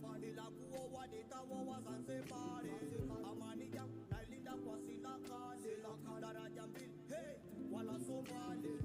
Badila kuoa ditawa Wazanzibari. Amani jam nailinda kwa silakale. Daraja mbili hey wala Somali.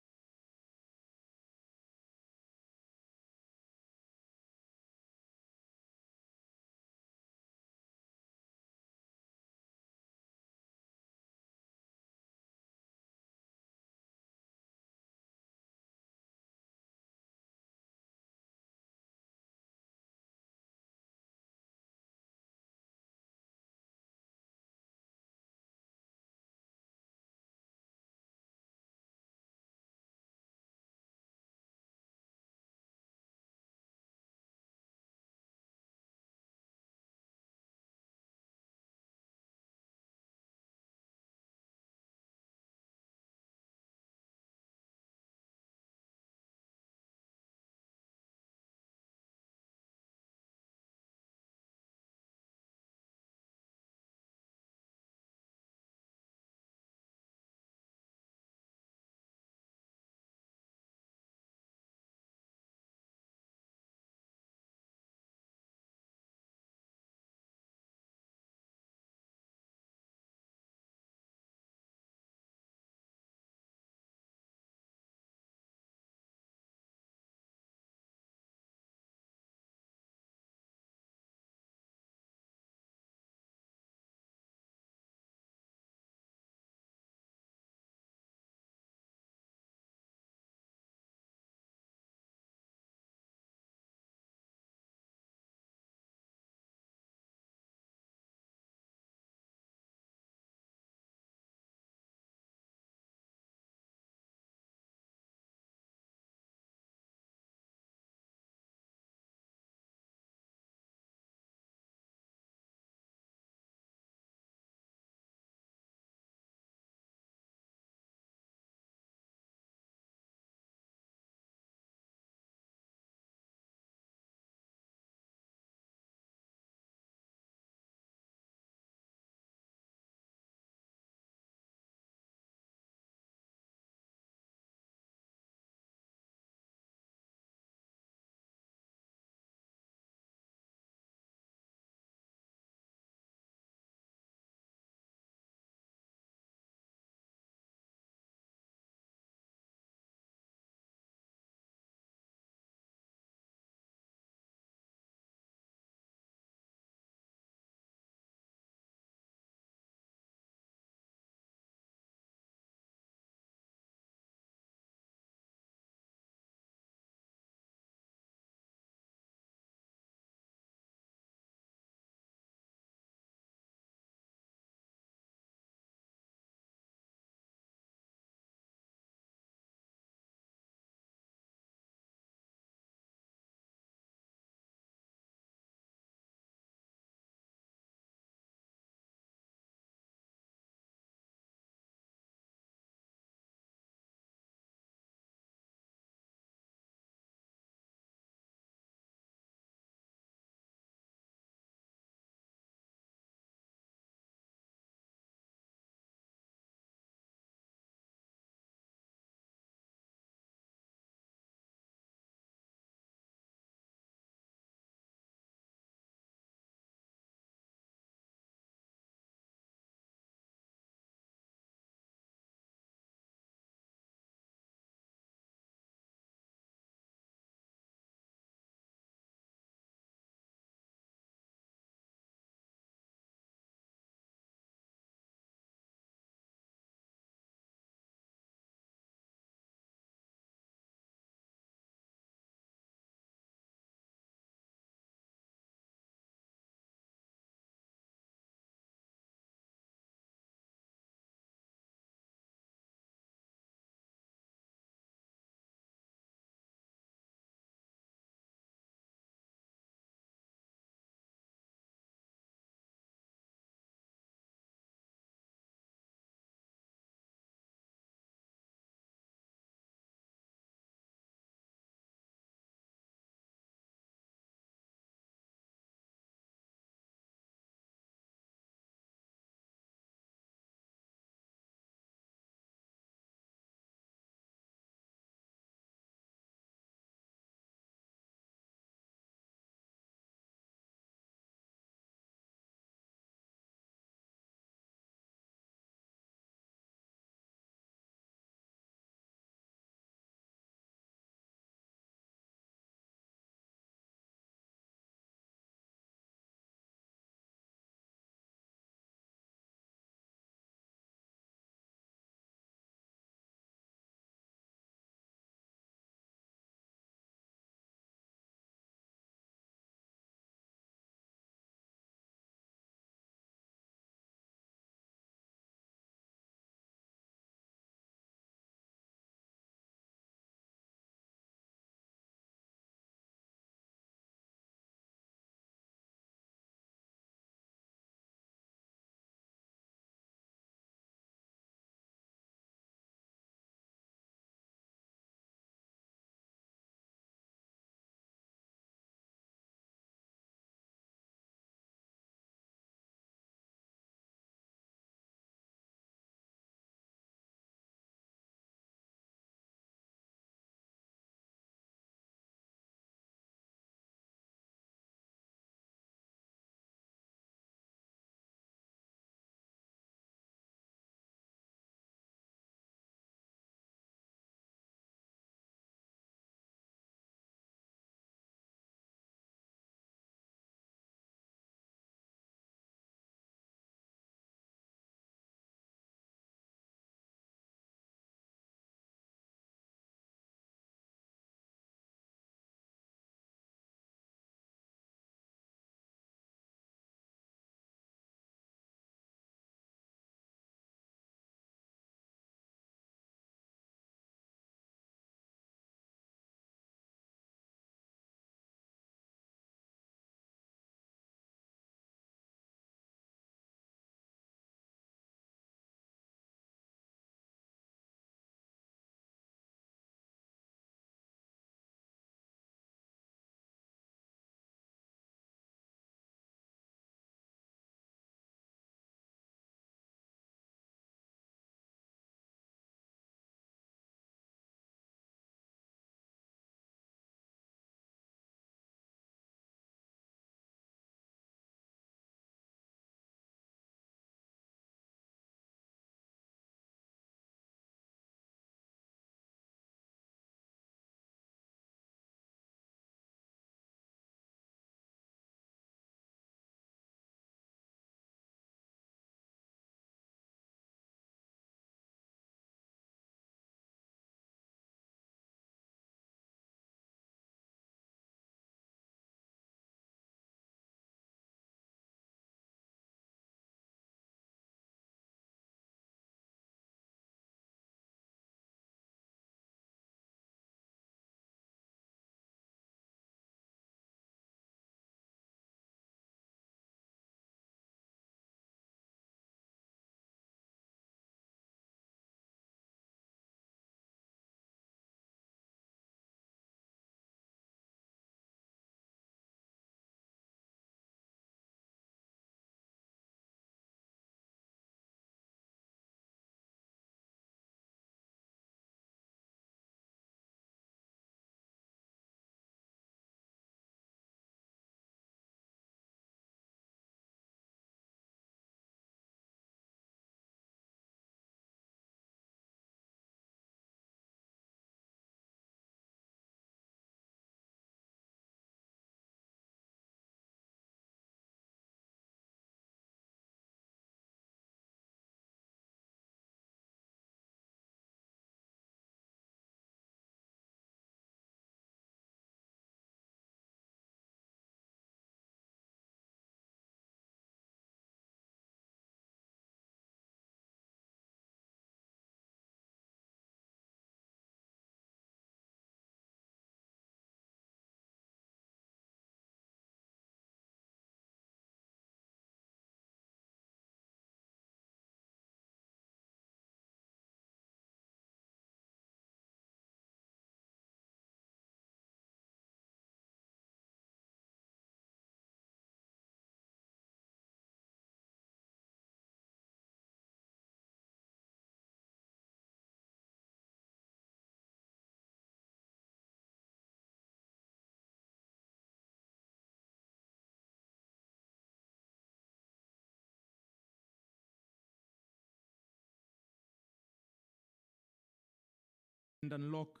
and unlock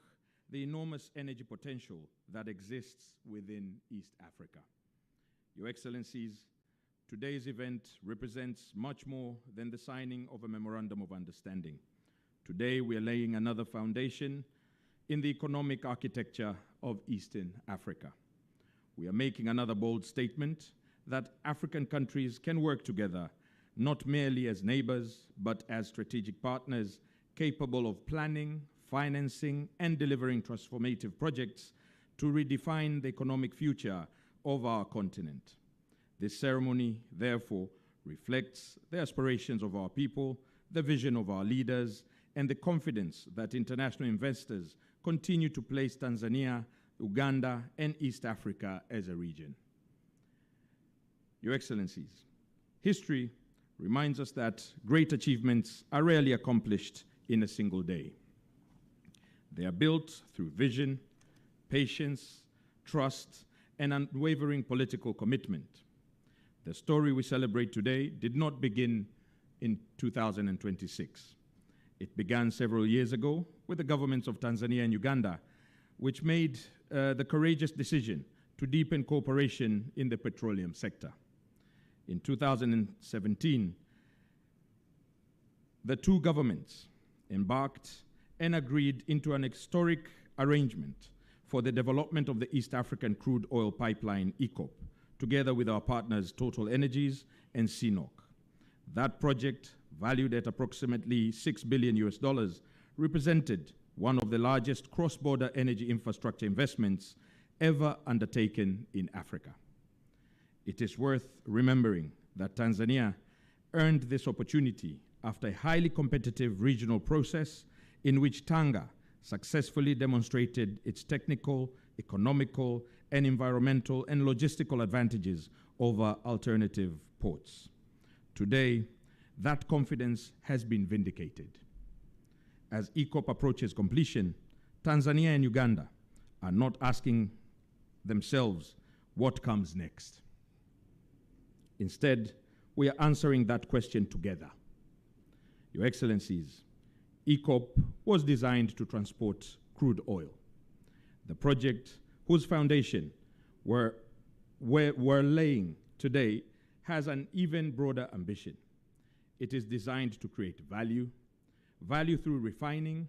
the enormous energy potential that exists within East Africa. Your Excellencies, today's event represents much more than the signing of a memorandum of understanding. Today, we are laying another foundation in the economic architecture of Eastern Africa. We are making another bold statement that African countries can work together, not merely as neighbors, but as strategic partners capable of planning, financing, and delivering transformative projects to redefine the economic future of our continent. This ceremony, therefore, reflects the aspirations of our people, the vision of our leaders, and the confidence that international investors continue to place Tanzania, Uganda, and East Africa as a region. Your Excellencies, history reminds us that great achievements are rarely accomplished in a single day. They are built through vision, patience, trust, and unwavering political commitment. The story we celebrate today did not begin in 2026. It began several years ago with the governments of Tanzania and Uganda, which made the courageous decision to deepen cooperation in the petroleum sector. In 2017, the two governments embarked and agreed into an historic arrangement for the development of the East African crude oil pipeline, EACOP, together with our partners Total Energies and CNOOC. That project, valued at approximately $6 billion, represented one of the largest cross-border energy infrastructure investments ever undertaken in Africa. It is worth remembering that Tanzania earned this opportunity after a highly competitive regional process in which Tanga successfully demonstrated its technical, economical, and environmental and logistical advantages over alternative ports. Today, that confidence has been vindicated. As EACOP approaches completion, Tanzania and Uganda are not asking themselves what comes next. Instead, we are answering that question together. Your Excellencies, EACOP was designed to transport crude oil. The project, whose foundation we're laying today, has an even broader ambition. It is designed to create value, value through refining,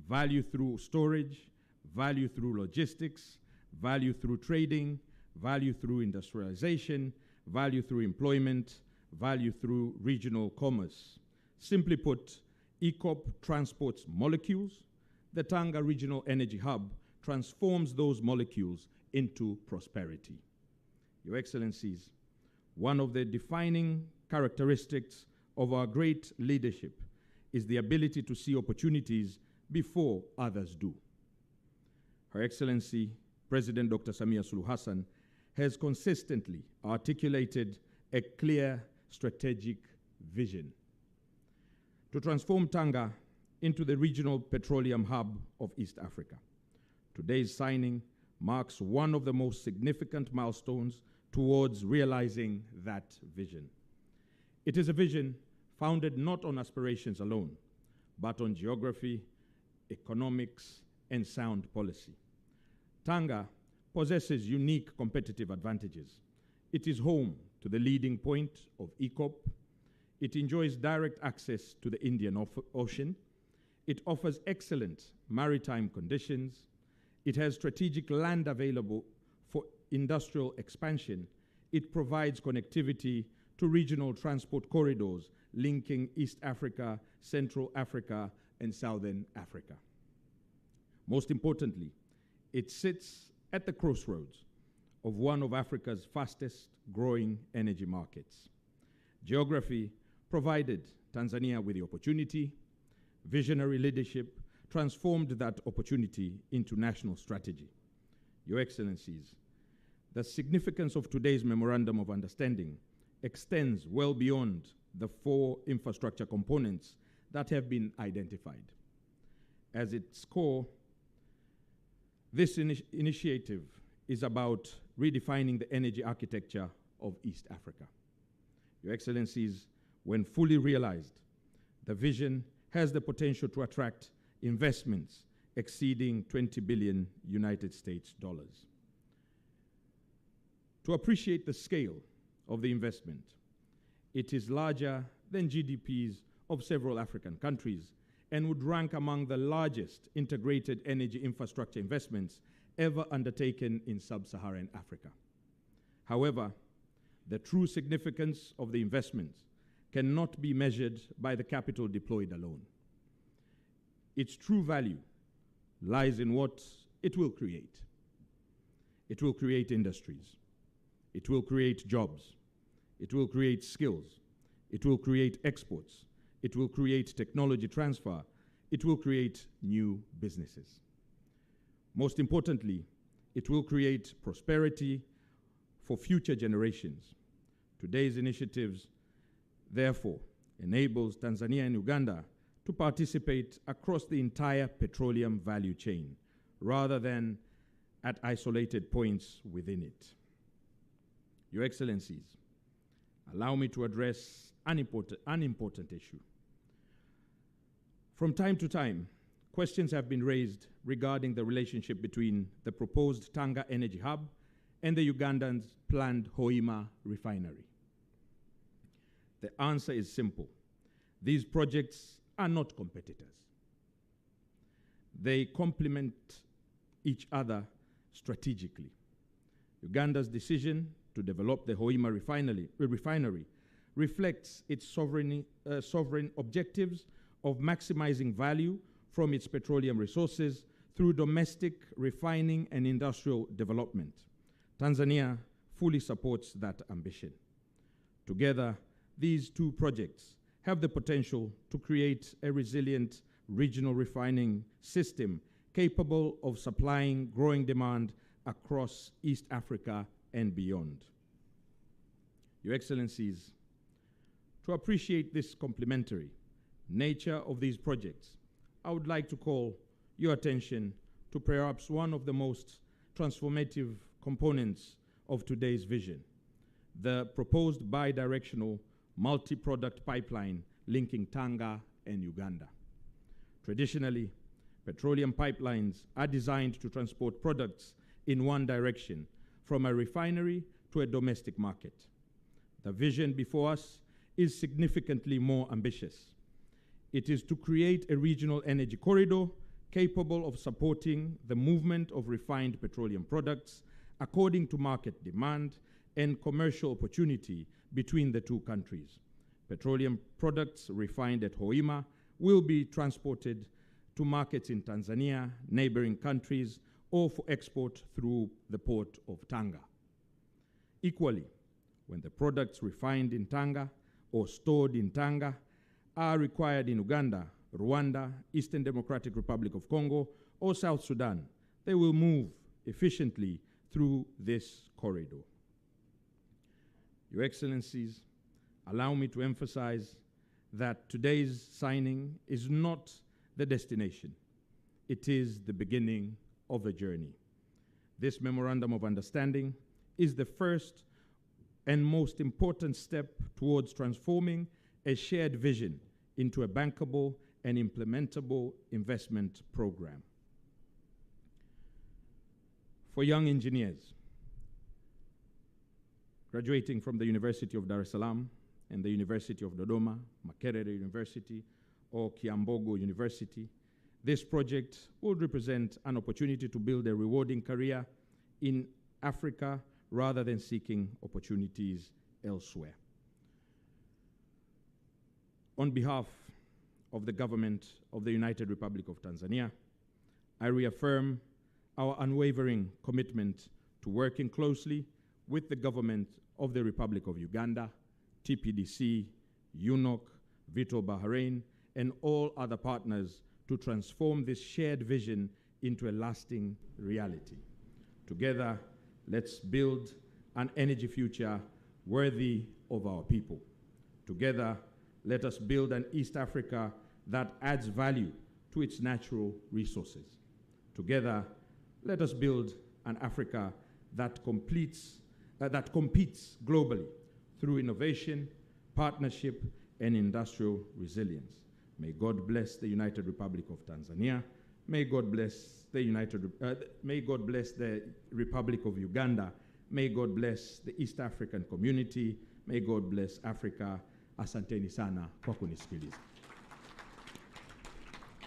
value through storage, value through logistics, value through trading, value through industrialization, value through employment, value through regional commerce. Simply put, EACOP transports molecules. The Tanga Regional Energy Hub transforms those molecules into prosperity. Your Excellencies, one of the defining characteristics of our great leadership is the ability to see opportunities before others do. Her Excellency, President Dr. Samia Suluhu Hassan, has consistently articulated a clear strategic vision to transform Tanga into the regional petroleum hub of East Africa. Today's signing marks one of the most significant milestones towards realizing that vision. It is a vision founded not on aspirations alone, but on geography, economics, and sound policy. Tanga possesses unique competitive advantages. It is home to the leading point of EACOP. It enjoys direct access to the Indian Ocean. It offers excellent maritime conditions. It has strategic land available for industrial expansion. It provides connectivity to regional transport corridors linking East Africa, Central Africa, and Southern Africa. Most importantly, it sits at the crossroads of one of Africa's fastest growing energy markets. Geography provided Tanzania with the opportunity. Visionary leadership transformed that opportunity into national strategy. Your Excellencies, the significance of today's Memorandum of Understanding extends well beyond the four infrastructure components that have been identified. As its core, this initiative is about redefining the energy architecture of East Africa. Your Excellencies, when fully realized, the vision has the potential to attract investments exceeding 20 billion United States dollars. To appreciate the scale of the investment, it is larger than GDPs of several African countries and would rank among the largest integrated energy infrastructure investments ever undertaken in sub-Saharan Africa. However, the true significance of the investments cannot be measured by the capital deployed alone. Its true value lies in what it will create. It will create industries. It will create jobs. It will create skills. It will create exports. It will create technology transfer. It will create new businesses. Most importantly, it will create prosperity for future generations. Today's initiatives, therefore, enables Tanzania and Uganda to participate across the entire petroleum value chain, rather than at isolated points within it. Your Excellencies, allow me to address an important issue. From time to time, questions have been raised regarding the relationship between the proposed Tanga Energy Hub and the Ugandan's planned Hoima refinery. The answer is simple. These projects are not competitors. They complement each other strategically. Uganda's decision to develop the Hoima refinery reflects its sovereign objectives of maximizing value from its petroleum resources through domestic refining and industrial development. Tanzania fully supports that ambition. Together, these two projects have the potential to create a resilient regional refining system capable of supplying growing demand across East Africa and beyond. Your Excellencies, to appreciate this complementary nature of these projects, I would like to call your attention to perhaps one of the most transformative components of today's vision, the proposed bi-directional multi-product pipeline linking Tanga and Uganda. Traditionally, petroleum pipelines are designed to transport products in one direction, from a refinery to a domestic market. The vision before us is significantly more ambitious. It is to create a regional energy corridor capable of supporting the movement of refined petroleum products according to market demand and commercial opportunity between the two countries. Petroleum products refined at Hoima will be transported to markets in Tanzania, neighboring countries, or for export through the port of Tanga. Equally, when the products refined in Tanga or stored in Tanga are required in Uganda, Rwanda, Eastern Democratic Republic of Congo, or South Sudan, they will move efficiently through this corridor. Your Excellencies, allow me to emphasize that today's signing is not the destination. It is the beginning of a journey. This Memorandum of Understanding is the first and most important step towards transforming a shared vision into a bankable and implementable investment program. For young engineers graduating from the University of Dar es Salaam and the University of Dodoma, Makerere University, or Kiambogo University, this project would represent an opportunity to build a rewarding career in Africa rather than seeking opportunities elsewhere. On behalf of the government of the United Republic of Tanzania, I reaffirm our unwavering commitment to working closely with the government of the Republic of Uganda, TPDC, UNOC, Vito Bahrain, and all other partners to transform this shared vision into a lasting reality. Together, let's build an energy future worthy of our people. Together, let us build an East Africa that adds value to its natural resources. Together, let us build an Africa that competes globally through innovation, partnership, and industrial resilience. May God bless the United Republic of Tanzania. May God bless may God bless the Republic of Uganda. May God bless the East African community. May God bless Africa. Asanteni sana kwa kunisikiliza.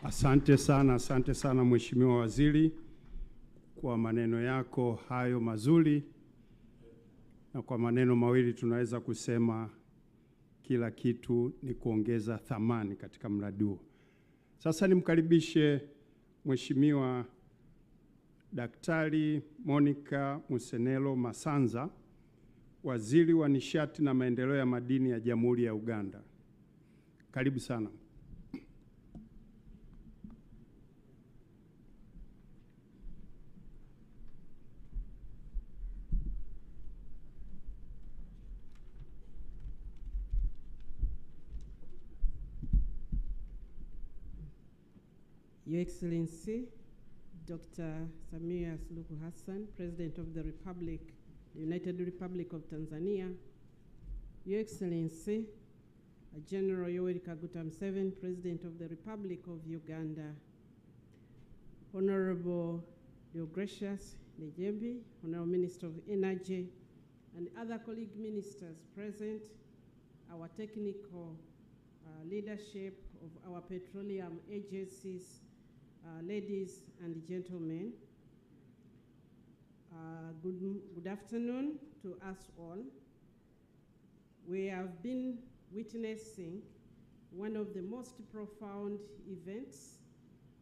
Asante sana Mheshimiwa Waziri kwa maneno yako hayo mazuri, na kwa maneno mawili tunaweza kusema kila kitu ni kuongeza thamani katika mradi huo. Sasa nimkaribishe Mheshimiwa Daktari Monica Musenero Masanza, Waziri wa Nishati na Maendeleo ya Madini ya Jamhuri ya Uganda. Karibu sana. Your Excellency, Dr. Samia Suluhu Hassan, President of the Republic, the United Republic of Tanzania, Your Excellency, General Yoweri Kaguta Museveni, President of the Republic of Uganda, Honorable Deogratius Nejembi, Honorable Minister of Energy, and other colleague ministers present, our technical leadership of our petroleum agencies, ladies and gentlemen, good afternoon to us all. We have been witnessing one of the most profound events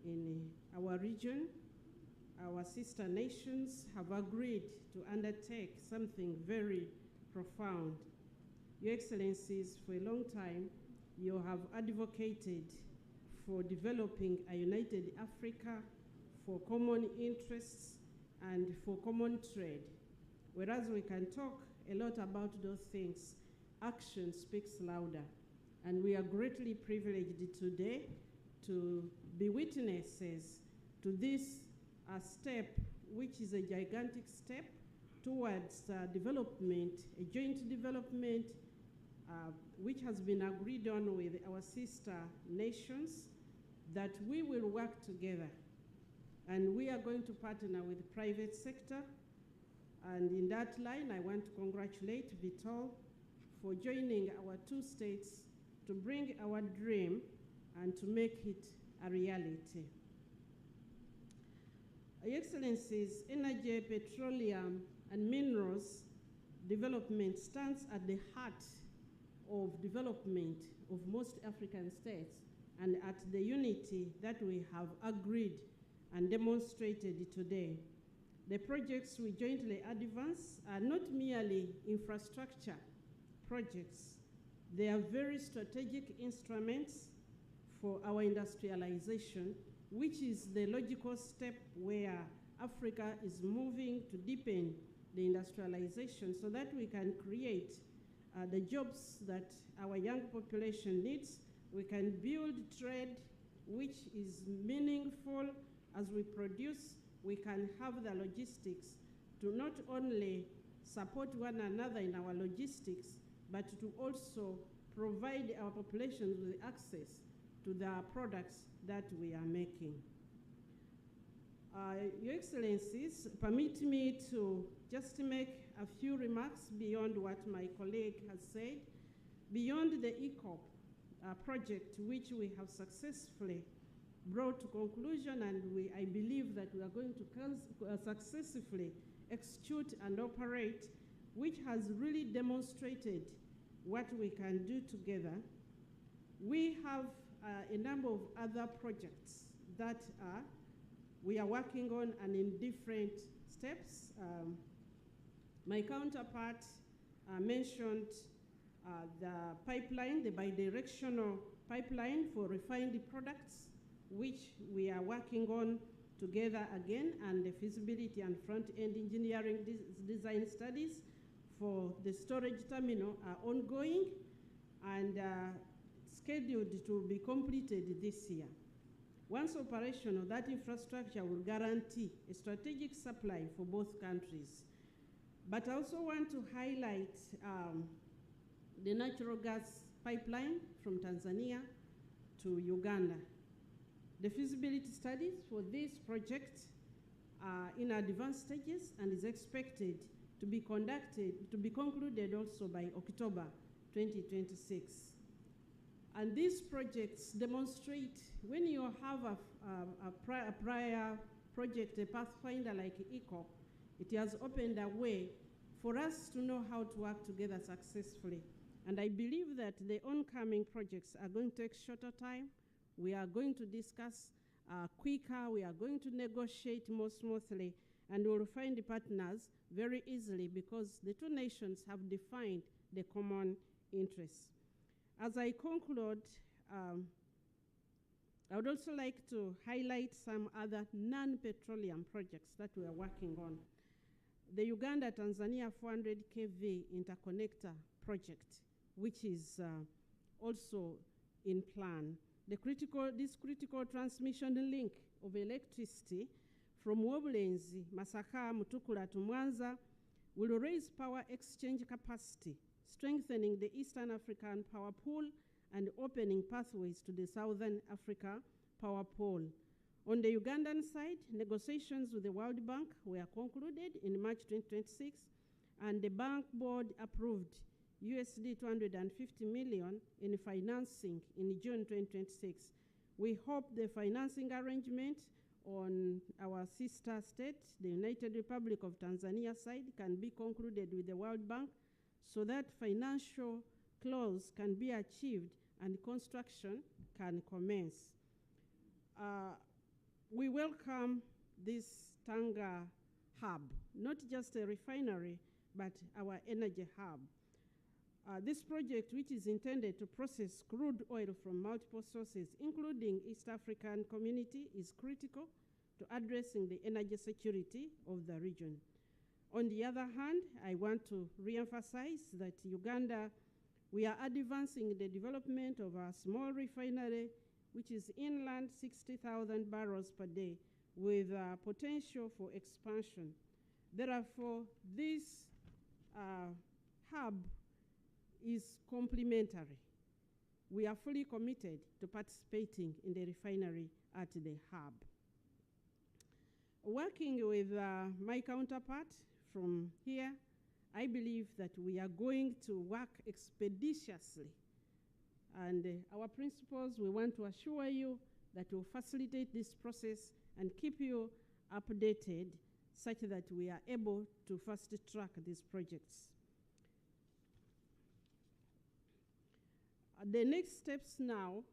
in our region. Our sister nations have agreed to undertake something very profound. Your Excellencies, for a long time, you have advocated for developing a united Africa, for common interests, and for common trade. Whereas we can talk a lot about those things, action speaks louder. And we are greatly privileged today to be witnesses to this step, which is a gigantic step towards development, a joint development, which has been agreed on with our sister nations, that we will work together. And we are going to partner with the private sector. And in that line, I want to congratulate Vitol for joining our two states to bring our dream and to make it a reality. Your Excellencies, energy, petroleum, and minerals development stands at the heart of development of most African states, and at the unity that we have agreed and demonstrated today. The projects we jointly advance are not merely infrastructure projects. They are very strategic instruments for our industrialization, which is the logical step where Africa is moving to deepen the industrialization so that we can create the jobs that our young population needs. We can build trade which is meaningful. As we produce, we can have the logistics to not only support one another in our logistics, but to also provide our populations with access to the products that we are making. Your Excellencies, permit me to just make a few remarks beyond what my colleague has said. Beyond the ECOP project, which we have successfully brought to conclusion, and I believe that we are going to successfully execute and operate, which has really demonstrated what we can do together. We have a number of other projects that we are working on and in different steps. My counterpart mentioned the pipeline, the bidirectional pipeline for refined products, which we are working on together again, and the feasibility and front-end engineering design studies for the storage terminal are ongoing and scheduled to be completed this year. Once operational, that infrastructure will guarantee a strategic supply for both countries. But I also want to highlight the natural gas pipeline from Tanzania to Uganda. The feasibility studies for this project are in advanced stages and is expected to be concluded also by October 2026. And these projects demonstrate when you have a prior project, a pathfinder like ECOP, it has opened a way for us to know how to work together successfully. And I believe that the oncoming projects are going to take shorter time. We are going to discuss quicker. We are going to negotiate more smoothly, and we'll find the partners very easily because the two nations have defined the common interests. As I conclude, I would also like to highlight some other non-petroleum projects that we are working on. The Uganda-Tanzania 400 kV interconnector project, which is also in plan. This critical transmission link of electricity from Wobulenzi, Masaka, Mutukula to Mwanza will raise power exchange capacity, strengthening the Eastern African power pool and opening pathways to the Southern Africa power pool. On the Ugandan side, negotiations with the World Bank were concluded in March 2026, and the bank board approved USD 250 million in financing in June 2026. We hope the financing arrangement on our sister state, the United Republic of Tanzania side, can be concluded with the World Bank so that financial close can be achieved and construction can commence. We welcome this Tanga hub, not just a refinery, but our energy hub. This project, which is intended to process crude oil from multiple sources, including East African community, is critical to addressing the energy security of the region. On the other hand, I want to re-emphasize that Uganda, we are advancing the development of a small refinery, which is inland 60,000 barrels per day, with potential for expansion. Therefore, this hub is complementary. We are fully committed to participating in the refinery at the hub. Working with my counterpart from here, I believe that we are going to work expeditiously. And our principals, we want to assure you that we'll facilitate this process and keep you updated such that we are able to fast track these projects. The next steps now,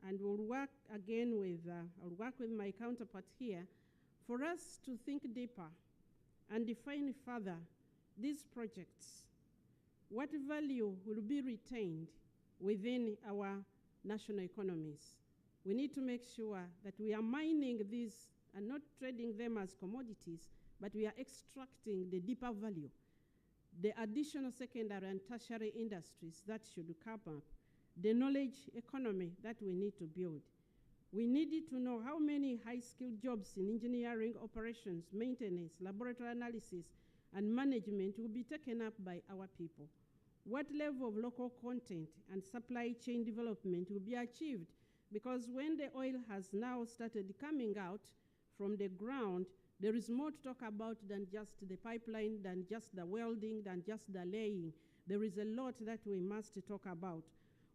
and we'll work again with, I'll work with my counterpart here, for us to think deeper and define further these projects. What value will be retained within our national economies? We need to make sure that we are mining these and not trading them as commodities, but we are extracting the deeper value, the additional secondary and tertiary industries that should come up, the knowledge economy that we need to build. We needed to know how many high-skilled jobs in engineering, operations, maintenance, laboratory analysis, and management will be taken up by our people. What level of local content and supply chain development will be achieved? Because when the oil has now started coming out from the ground, there is more to talk about than just the pipeline, than just the welding, than just the laying. There is a lot that we must talk about.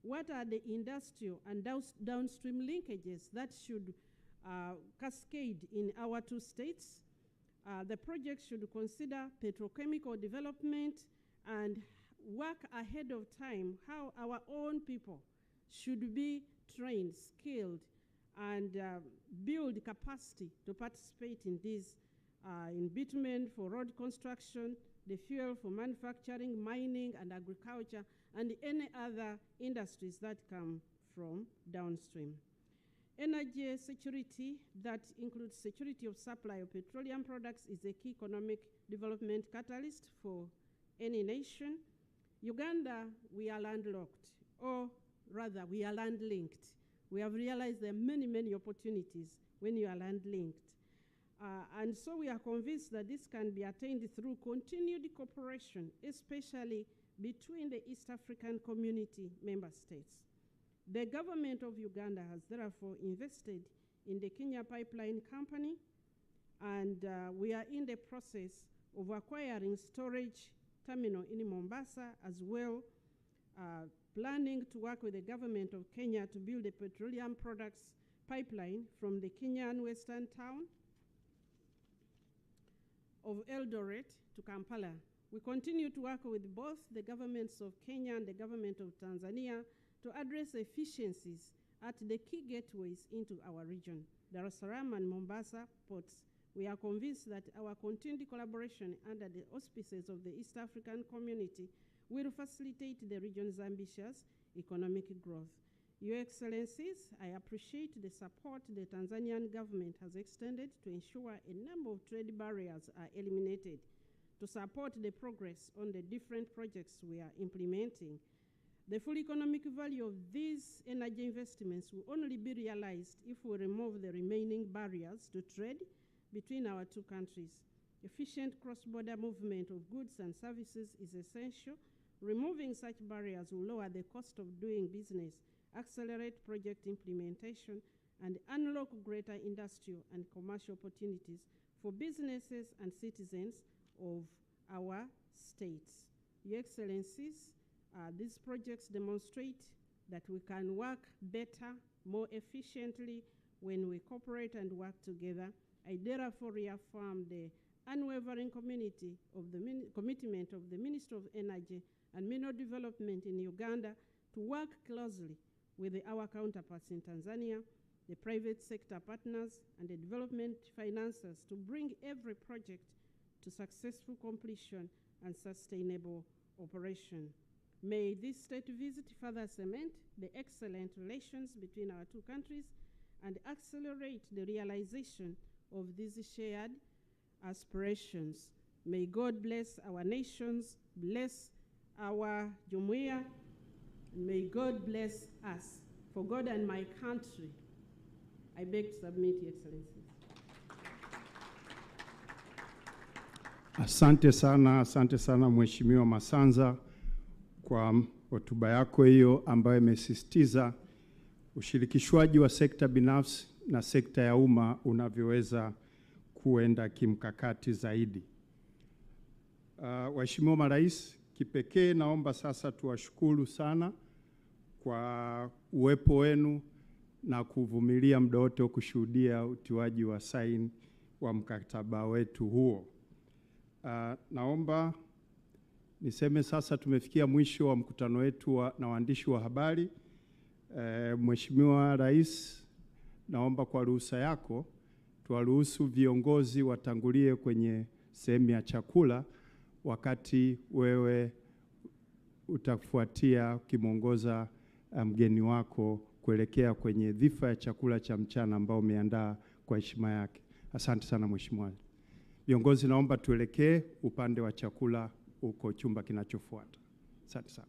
What are the industrial and downstream linkages that should cascade in our two states? The project should consider petrochemical development and work ahead of time how our own people should be trained, skilled, and build capacity to participate in this, in bitumen for road construction, the fuel for manufacturing, mining, and agriculture, and any other industries that come from downstream. Energy security, that includes security of supply of petroleum products, is a key economic development catalyst for any nation. Uganda, we are landlocked, or rather, we are land-linked. We have realized there are many, many opportunities when you are land-linked. And so we are convinced that this can be attained through continued cooperation, especially between the East African community member states. The government of Uganda has therefore invested in the Kenya Pipeline Company, and we are in the process of acquiring storage terminal in Mombasa, as well planning to work with the government of Kenya to build a petroleum products pipeline from the Kenyan western town of Eldoret to Kampala. We continue to work with both the governments of Kenya and the government of Tanzania to address efficiencies at the key gateways into our region, Dar es Salaam and Mombasa ports. We are convinced that our continued collaboration under the auspices of the East African community will facilitate the region's ambitious economic growth. Your Excellencies, I appreciate the support the Tanzanian government has extended to ensure a number of trade barriers are eliminated to support the progress on the different projects we are implementing. The full economic value of these energy investments will only be realized if we remove the remaining barriers to trade between our two countries. Efficient cross-border movement of goods and services is essential. Removing such barriers will lower the cost of doing business, accelerate project implementation, and unlock greater industrial and commercial opportunities for businesses and citizens of our states. Your Excellencies, these projects demonstrate that we can work better, more efficiently when we cooperate and work together. I therefore reaffirm the unwavering commitment of the Minister of Energy and Mineral Development in Uganda to work closely with our counterparts in Tanzania, the private sector partners, and the development financiers to bring every project to successful completion and sustainable operation. May this state visit further cement the excellent relations between our two countries and accelerate the realization of these shared aspirations. May God bless our nations, bless our Jamhuri, and may God bless us. For God and my country, I beg to submit, Your Excellency. Asante sana Mheshimiwa Masanza kwa hotuba yako hiyo ambayo imesisitiza ushirikishwaji wa sekta binafsi na sekta ya umma unavyoweza kuenda kimkakati zaidi. Waheshimiwa marais, kipekee naomba sasa tuwashukuru sana kwa uwepo wenu na kuvumilia muda wote kushuhudia utiwaji wa saini wa mkataba wetu huo. Naomba niseme sasa tumefikia mwisho wa mkutano wetu na waandishi wa habari. Mheshimiwa Rais, naomba kwa ruhusa yako tuwaruhusu viongozi watangulie kwenye sehemu ya chakula, wakati wewe utafuatia ukimwongoza mgeni wako kuelekea kwenye dhifa ya chakula cha mchana ambao umeandaa kwa heshima yake. Asante sana Mheshimiwa. Viongozi, naomba tuelekee upande wa chakula uko chumba kinachofuata. Asante sana.